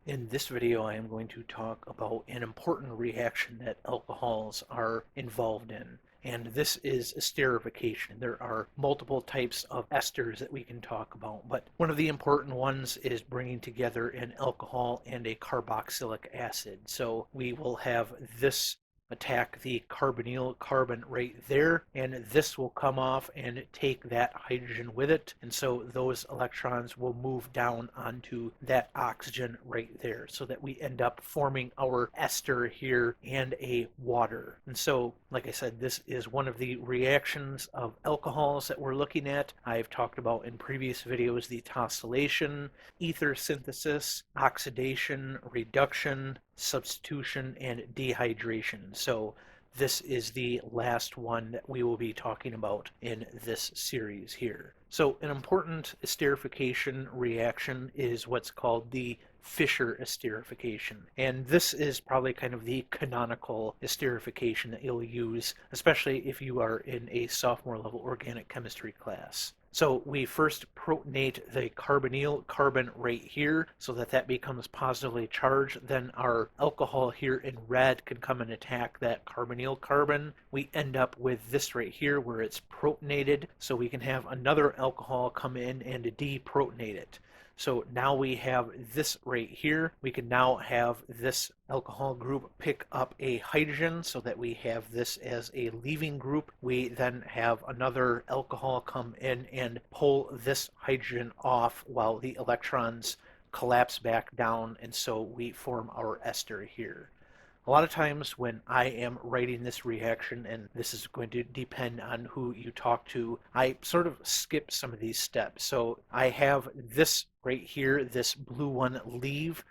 In this video, I am going to talk about an important reaction that alcohols are involved in, and this is esterification. There are multiple types of esters that we can talk about, but one of the important ones is bringing together an alcohol and a carboxylic acid. So we will have this attack the carbonyl carbon right there, and this will come off and take that hydrogen with it, and so those electrons will move down onto that oxygen right there, so that we end up forming our ester here and a water. And so, like I said, this is one of the reactions of alcohols that we're looking at. I've talked about in previous videos the tosylation, ether synthesis, oxidation, reduction, substitution, and dehydration. So this is the last one that we will be talking about in this series here. So an important esterification reaction is what's called the Fischer esterification. And this is probably kind of the canonical esterification that you'll use, especially if you are in a sophomore level organic chemistry class. So we first protonate the carbonyl carbon right here so that that becomes positively charged. Then our alcohol here in red can come and attack that carbonyl carbon. We end up with this right here where it's protonated, so we can have another alcohol come in and deprotonate it. So now we have this right here. We can now have this alcohol group pick up a hydrogen so that we have this as a leaving group. We then have another alcohol come in and pull this hydrogen off while the electrons collapse back down, and so we form our ester here. A lot of times when I am writing this reaction, and this is going to depend on who you talk to, I sort of skip some of these steps. So I have this right here, this blue one leave,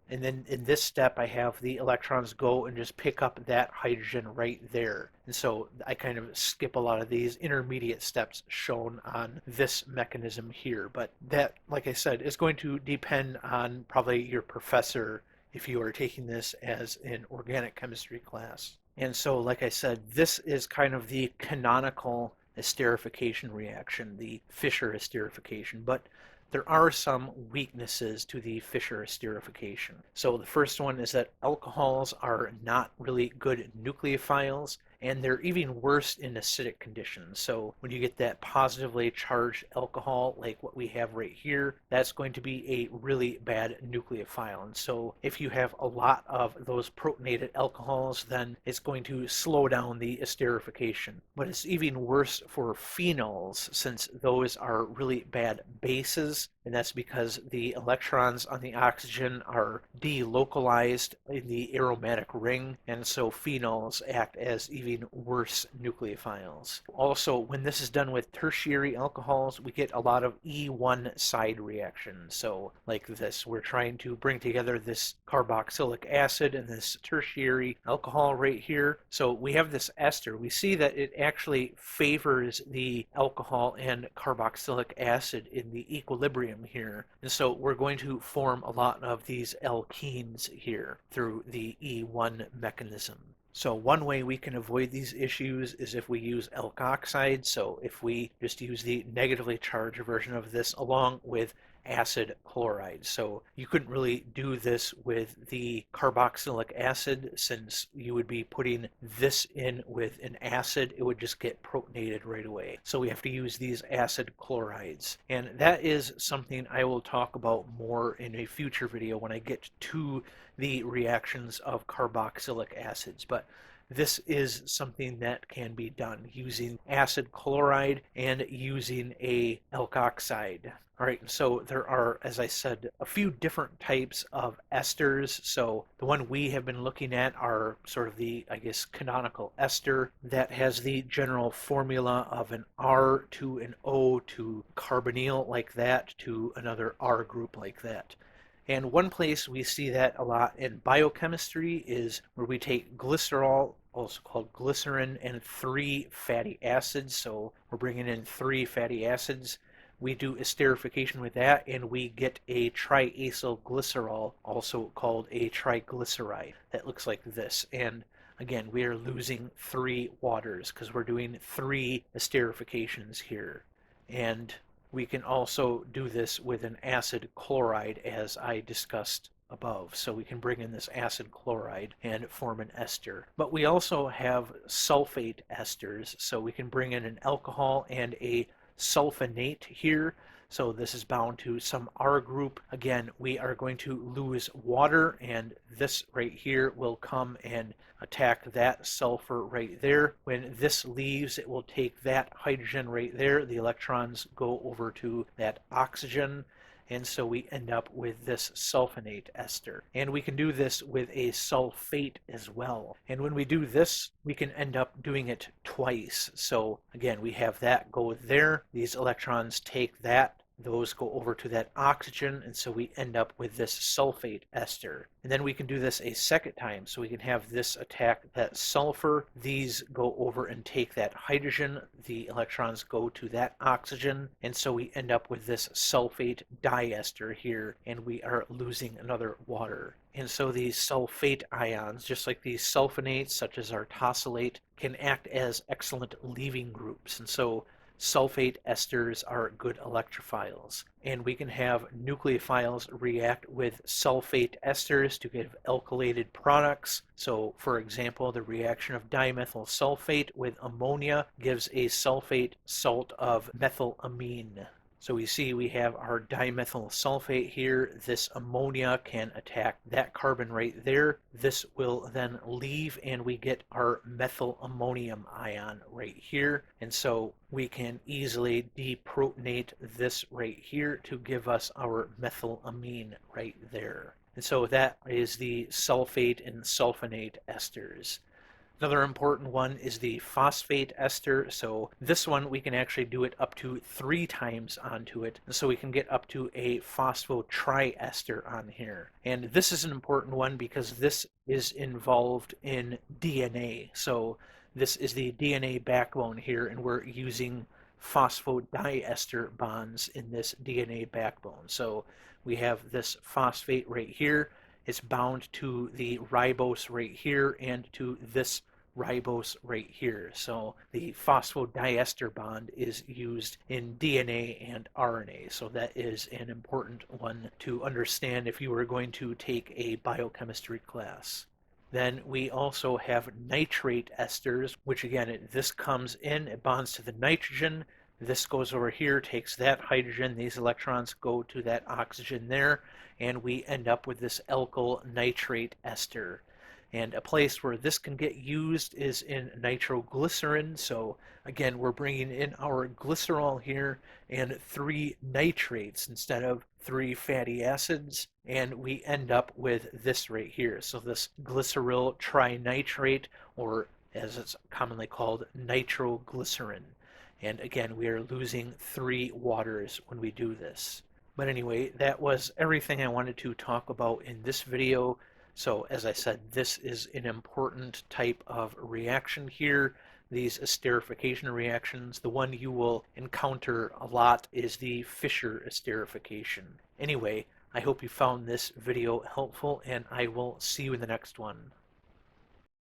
and then in this step I have the electrons go and just pick up that hydrogen right there. And so I kind of skip a lot of these intermediate steps shown on this mechanism here. But that, like I said, is going to depend on probably your professor if you are taking this as an organic chemistry class. And so, like I said, this is kind of the canonical esterification reaction, the Fischer esterification, but there are some weaknesses to the Fischer esterification. So the first one is that alcohols are not really good nucleophiles, and they're even worse in acidic conditions. So when you get that positively charged alcohol like what we have right here, that's going to be a really bad nucleophile. And so if you have a lot of those protonated alcohols, then it's going to slow down the esterification. But it's even worse for phenols, since those are really bad bases, and that's because the electrons on the oxygen are delocalized in the aromatic ring, and so phenols act as even worse nucleophiles. Also, when this is done with tertiary alcohols, we get a lot of E1 side reactions. So like this, we're trying to bring together this carboxylic acid and this tertiary alcohol right here. So we have this ester. We see that it actually favors the alcohol and carboxylic acid in the equilibrium here. And so we're going to form a lot of these alkenes here through the E1 mechanism. So one way we can avoid these issues is if we use alkoxides. So if we just use the negatively charged version of this along with acid chloride. So you couldn't really do this with the carboxylic acid, since you would be putting this in with an acid. It would just get protonated right away. So we have to use these acid chlorides. And that is something I will talk about more in a future video when I get to the reactions of carboxylic acids. But this is something that can be done using acid chloride and using a alkoxide. All right, so there are, as I said, a few different types of esters. So the one we have been looking at are sort of the, I guess, canonical ester that has the general formula of an R to an O to carbonyl like that to another R group like that. And one place we see that a lot in biochemistry is where we take glycerol, also called glycerin, and 3 fatty acids. So we're bringing in 3 fatty acids. We do esterification with that, and we get a triacylglycerol, also called a triglyceride, that looks like this. And again, we are losing 3 waters because we're doing 3 esterifications here. And we can also do this with an acid chloride, as I discussed above. So we can bring in this acid chloride and form an ester. But we also have sulfate esters, so we can bring in an alcohol and a sulfonate here. So this is bound to some R group. Again, we are going to lose water, and this right here will come and attack that sulfur right there. When this leaves, it will take that hydrogen right there. The electrons go over to that oxygen, and so we end up with this sulfonate ester. And we can do this with a sulfate as well. And when we do this, we can end up doing it twice. So again, we have that go there. These electrons take that. Those go over to that oxygen, and so we end up with this sulfate ester. And then we can do this a second time, so we can have this attack that sulfur. These go over and take that hydrogen. The electrons go to that oxygen, and so we end up with this sulfate diester here, and we are losing another water. And so these sulfate ions, just like these sulfonates, such as our tosylate, can act as excellent leaving groups. And so sulfate esters are good electrophiles, and we can have nucleophiles react with sulfate esters to give alkylated products. So for example, the reaction of dimethyl sulfate with ammonia gives a sulfate salt of methylamine. So we see we have our dimethyl sulfate here. This ammonia can attack that carbon right there. This will then leave, and we get our methylammonium ion right here. And so we can easily deprotonate this right here to give us our methylamine right there. And so that is the sulfate and sulfonate esters. Another important one is the phosphate ester. So this one, we can actually do it up to 3 times onto it. And so we can get up to a phosphotriester on here. And this is an important one because this is involved in DNA. So this is the DNA backbone here, and we're using phosphodiester bonds in this DNA backbone. So we have this phosphate right here. It's bound to the ribose right here and to this ribose right here. So the phosphodiester bond is used in DNA and RNA. So that is an important one to understand if you were going to take a biochemistry class. Then we also have nitrate esters, which again, this comes in, it bonds to the nitrogen. This goes over here, takes that hydrogen, these electrons go to that oxygen there, and we end up with this alkyl nitrate ester. And a place where this can get used is in nitroglycerin. So again, we're bringing in our glycerol here and 3 nitrates instead of 3 fatty acids, and we end up with this right here. So this glyceryl trinitrate, or as it's commonly called, nitroglycerin. And again, we are losing 3 waters when we do this. But anyway, that was everything I wanted to talk about in this video. So as I said, this is an important type of reaction here. These esterification reactions, the one you will encounter a lot is the Fischer esterification. Anyway, I hope you found this video helpful, and I will see you in the next one.